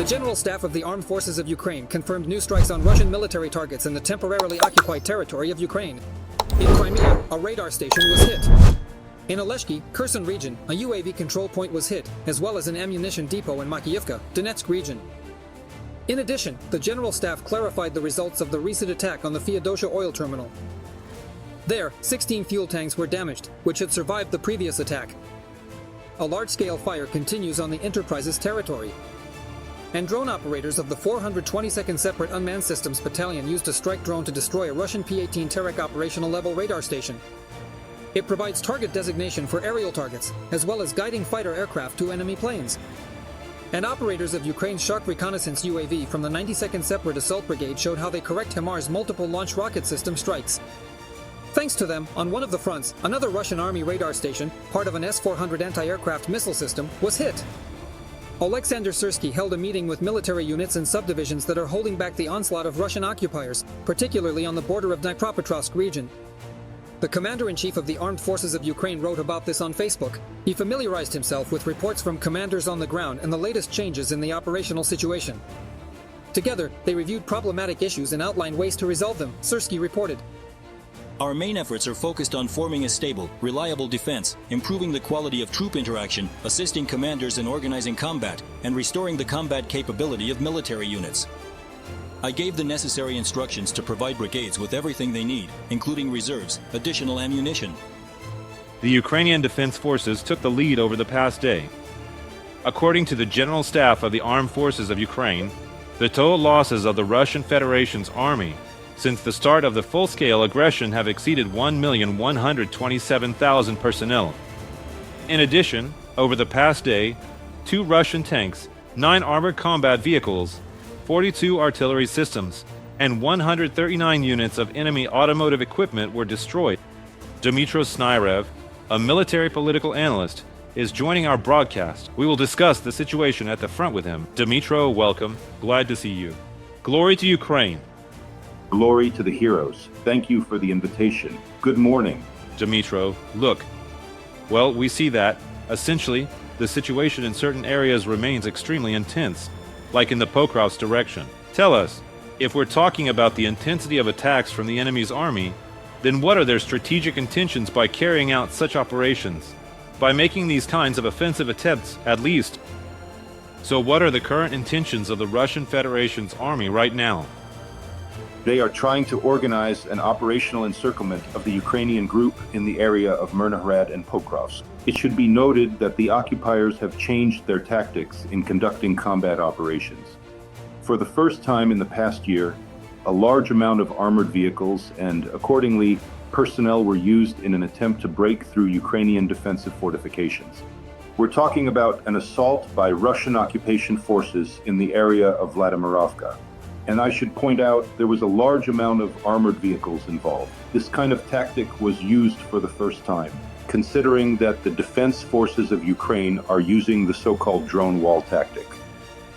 General Staff of the Armed Forces of Ukraine confirmed new strikes on Russian military targets in the temporarily occupied territory of Ukraine. In Crimea, a radar station was hit. In Oleksandr Kherson region, a UAV control point was hit, as well as an ammunition depot in Makiyivka, Donetsk region. In addition, the General Staff clarified the results of the recent attack on the Feodosia oil terminal. There, 16 fuel tanks were damaged, which had survived the previous attack. A large-scale fire continues on the Enterprise's territory. And drone operators of the 422nd Separate Unmanned Systems Battalion used a strike drone to destroy a Russian P-18 Terek operational level radar station. It provides target designation for aerial targets, as well as guiding fighter aircraft to enemy planes. And operators of Ukraine's Shark reconnaissance UAV from the 92nd Separate Assault Brigade showed how they correct HIMARS multiple launch rocket system strikes. Thanks to them, on one of the fronts, another Russian Army radar station, part of an S-400 anti-aircraft missile system, was hit. Oleksandr Syrskyi held a meeting with military units and subdivisions that are holding back the onslaught of Russian occupiers, particularly on the border of Dnipropetrovsk region. The commander-in-chief of the Armed Forces of Ukraine wrote about this on Facebook. He familiarized himself with reports from commanders on the ground and the latest changes in the operational situation. Together, they reviewed problematic issues and outlined ways to resolve them, Syrskyi reported. Our main efforts are focused on forming a stable, reliable defense, improving the quality of troop interaction, assisting commanders in organizing combat, and restoring the combat capability of military units. I gave the necessary instructions to provide brigades with everything they need, including reserves, additional ammunition. The Ukrainian Defense Forces took the lead over the past day. According to the General Staff of the Armed Forces of Ukraine, the total losses of the Russian Federation's army since the start of the full-scale aggression have exceeded 1,127,000 personnel. In addition, over the past day, 2 Russian tanks, 9 armored combat vehicles, 42 artillery systems, and 139 units of enemy automotive equipment were destroyed. Dmytro Snihiriov, a military political analyst, is joining our broadcast. We will discuss the situation at the front with him. Dmytro, welcome. Glad to see you. Glory to Ukraine. Glory to the heroes. Thank you for the invitation. Good morning. Dmytro, look. Well, we see that, essentially, the situation in certain areas remains extremely intense, like in the Pokrovsk direction. Tell us, if we're talking about the intensity of attacks from the enemy's army, then what are their strategic intentions by carrying out such operations? By making these kinds of offensive attempts, at least. So what are the current intentions of the Russian Federation's army right now? They are trying to organize an operational encirclement of the Ukrainian group in the area of Myrnohrad and Pokrovsk. It should be noted that the occupiers have changed their tactics in conducting combat operations. For the first time in the past year, a large amount of armored vehicles and, accordingly, personnel were used in an attempt to break through Ukrainian defensive fortifications. We're talking about an assault by Russian occupation forces in the area of Vladimirovka. And I should point out there was a large amount of armored vehicles involved. This kind of tactic was used for the first time, considering that the defense forces of Ukraine are using the so-called drone wall tactic.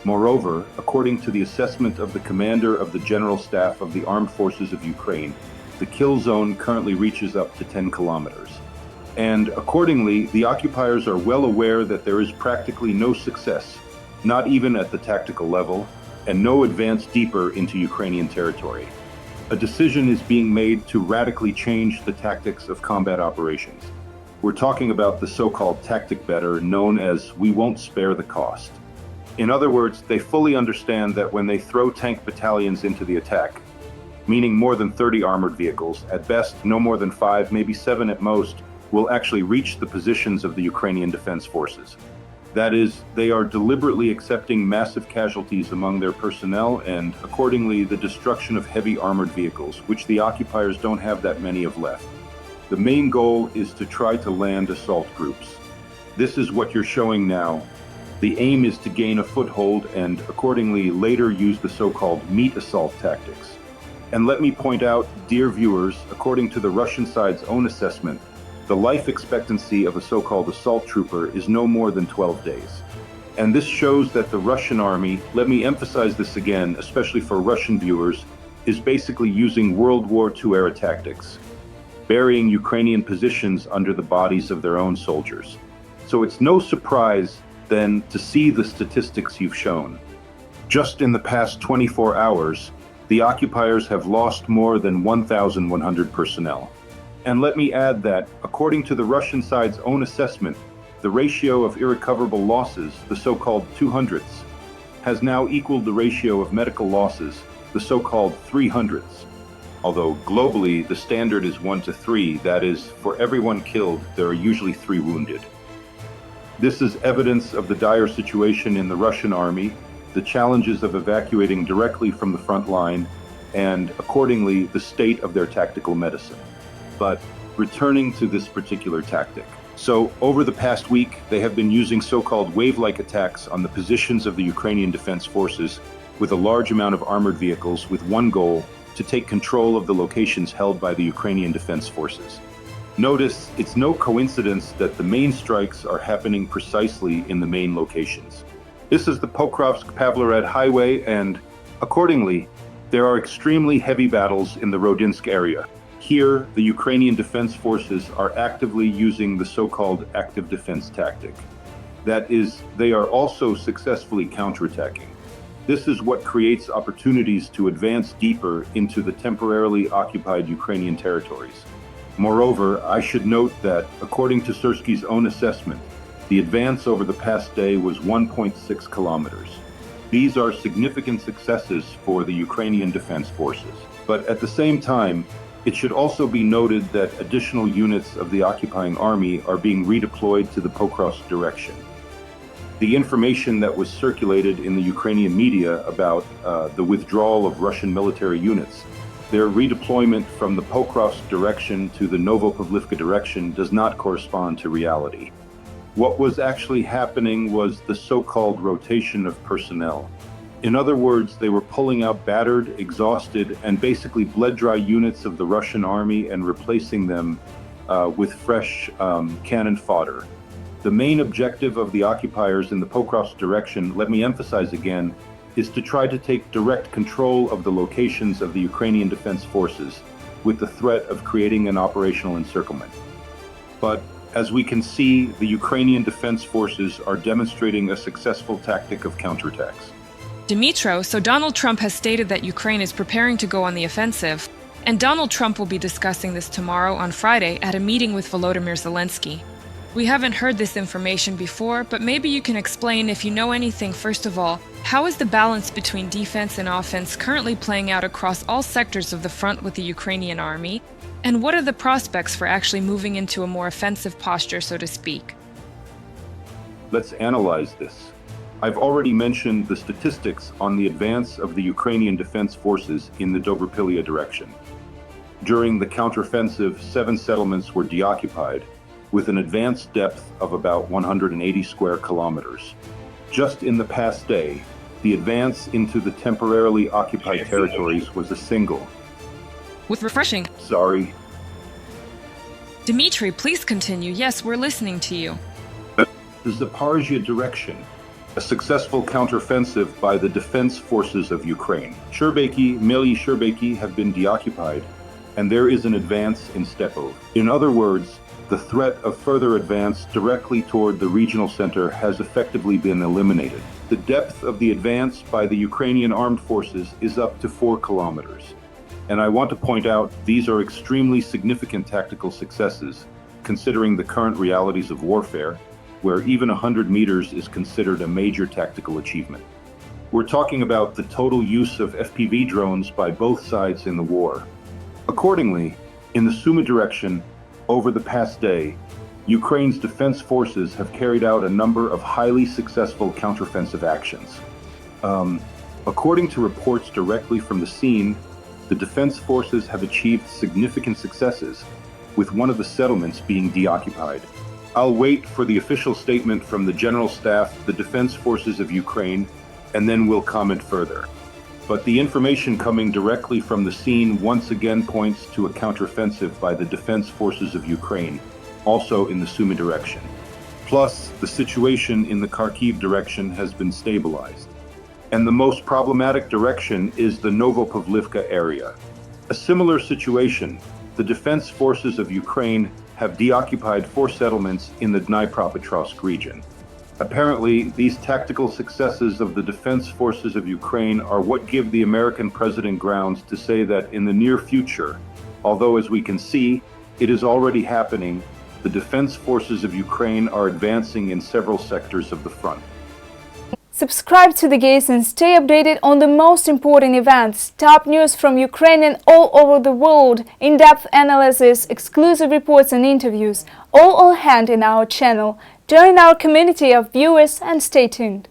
Moreover, according to the assessment of the commander of the General Staff of the Armed Forces of Ukraine, the kill zone currently reaches up to 10 kilometers. And accordingly, the occupiers are well aware that there is practically no success, not even at the tactical level, and no advance deeper into Ukrainian territory. A decision is being made to radically change the tactics of combat operations. We're talking about the so-called tactic better, known as "we won't spare the cost." In other words, they fully understand that when they throw tank battalions into the attack, meaning more than 30 armored vehicles, at best no more than 5, maybe 7 at most, will actually reach the positions of the Ukrainian Defense Forces. That is, they are deliberately accepting massive casualties among their personnel and, accordingly, the destruction of heavy armored vehicles, which the occupiers don't have that many of left. The main goal is to try to land assault groups. This is what you're showing now. The aim is to gain a foothold and, accordingly, later use the so-called meat assault tactics. And let me point out, dear viewers, according to the Russian side's own assessment, the life expectancy of a so-called assault trooper is no more than 12 days. And this shows that the Russian army, let me emphasize this again, especially for Russian viewers, is basically using World War II-era tactics, burying Ukrainian positions under the bodies of their own soldiers. So it's no surprise, then, to see the statistics you've shown. Just in the past 24 hours, the occupiers have lost more than 1,100 personnel. And let me add that, according to the Russian side's own assessment, the ratio of irrecoverable losses, the so-called 200s, has now equaled the ratio of medical losses, the so-called 300s. Although globally, the standard is 1 to 3, that is, for every 1 killed, there are usually 3 wounded. This is evidence of the dire situation in the Russian army, the challenges of evacuating directly from the front line, and accordingly, the state of their tactical medicine. But returning to this particular tactic. So, over the past week, they have been using so-called wave-like attacks on the positions of the Ukrainian Defense Forces with a large amount of armored vehicles with one goal: to take control of the locations held by the Ukrainian Defense Forces. Notice, it's no coincidence that the main strikes are happening precisely in the main locations. This is the Pokrovsk-Pavlorad highway, and accordingly, there are extremely heavy battles in the Rodinsk area. Here, the Ukrainian Defense Forces are actively using the so-called active defense tactic. That is, they are also successfully counterattacking. This is what creates opportunities to advance deeper into the temporarily occupied Ukrainian territories. Moreover, I should note that, according to Syrskyi's own assessment, the advance over the past day was 1.6 kilometers. These are significant successes for the Ukrainian Defense Forces. But at the same time, it should also be noted that additional units of the occupying army are being redeployed to the Pokrovsk direction. The information that was circulated in the Ukrainian media about the withdrawal of Russian military units, their redeployment from the Pokrovsk direction to the Novopavlivka direction does not correspond to reality. What was actually happening was the so-called rotation of personnel. In other words, they were pulling out battered, exhausted, and basically bled-dry units of the Russian army and replacing them with fresh cannon fodder. The main objective of the occupiers in the Pokrovsk direction, let me emphasize again, is to try to take direct control of the locations of the Ukrainian Defense Forces with the threat of creating an operational encirclement. But as we can see, the Ukrainian Defense Forces are demonstrating a successful tactic of counterattacks. Dmytro, so Donald Trump has stated that Ukraine is preparing to go on the offensive, and Donald Trump will be discussing this tomorrow on Friday at a meeting with Volodymyr Zelensky. We haven't heard this information before, but maybe you can explain, if you know anything, first of all, how is the balance between defense and offense currently playing out across all sectors of the front with the Ukrainian army, and what are the prospects for actually moving into a more offensive posture, so to speak? Let's analyze this. I've already mentioned the statistics on the advance of the Ukrainian Defense Forces in the Dobripilya direction. During the counteroffensive, 7 settlements were deoccupied, with an advanced depth of about 180 square kilometers. Just in the past day, the advance into the temporarily occupied territories was a single. With refreshing. Sorry. Dmitry, please continue. Yes, we're listening to you. The Zaporizhzhia direction, a successful counteroffensive by the defense forces of Ukraine. Syrskyi, Syrskyi have been deoccupied, and there is an advance in Stepov. In other words, the threat of further advance directly toward the regional center has effectively been eliminated. The depth of the advance by the Ukrainian armed forces is up to 4 kilometers. And I want to point out, these are extremely significant tactical successes, considering the current realities of warfare, where even 100 meters is considered a major tactical achievement. We're talking about the total use of FPV drones by both sides in the war. Accordingly, in the Sumy direction, over the past day, Ukraine's defense forces have carried out a number of highly successful counteroffensive actions. According to reports directly from the scene, the defense forces have achieved significant successes, with one of the settlements being deoccupied. I'll wait for the official statement from the General Staff, the Defense Forces of Ukraine, and then we'll comment further. But the information coming directly from the scene once again points to a counteroffensive by the Defense Forces of Ukraine, also in the Sumy direction. Plus, the situation in the Kharkiv direction has been stabilized. And the most problematic direction is the Novopavlivka area. A similar situation, the Defense Forces of Ukraine have deoccupied 4 settlements in the Dnipropetrovsk region. Apparently, these tactical successes of the defense forces of Ukraine are what give the American president grounds to say that in the near future, although as we can see, it is already happening, the defense forces of Ukraine are advancing in several sectors of the front. Subscribe to The Gaze and stay updated on the most important events, top news from Ukrainian all over the world, in-depth analysis, exclusive reports and interviews, all on hand in our channel. Join our community of viewers and stay tuned.